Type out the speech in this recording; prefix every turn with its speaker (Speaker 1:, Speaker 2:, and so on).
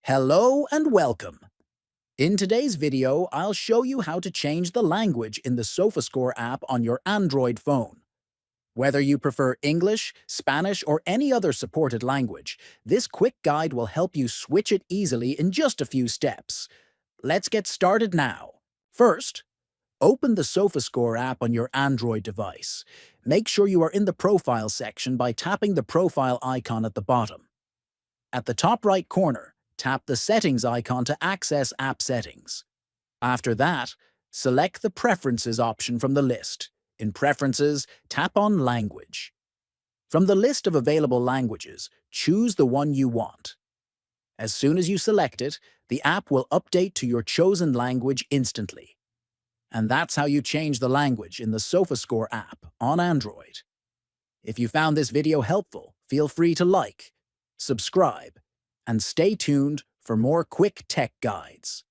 Speaker 1: Hello and welcome. In today's video, I'll show you how to change the language in the SofaScore app on your Android phone. Whether you prefer English, Spanish, or any other supported language, this quick guide will help you switch it easily in just a few steps. Let's get started now. First, open the SofaScore app on your Android device. Make sure you are in the Profile section by tapping the profile icon at the bottom. At the top right corner, tap the Settings icon to access app settings. After that, select the Preferences option from the list. In Preferences, tap on Language. From the list of available languages, choose the one you want. As soon as you select it, the app will update to your chosen language instantly. And that's how you change the language in the SofaScore app on Android. If you found this video helpful, feel free to like, subscribe, and stay tuned for more quick tech guides.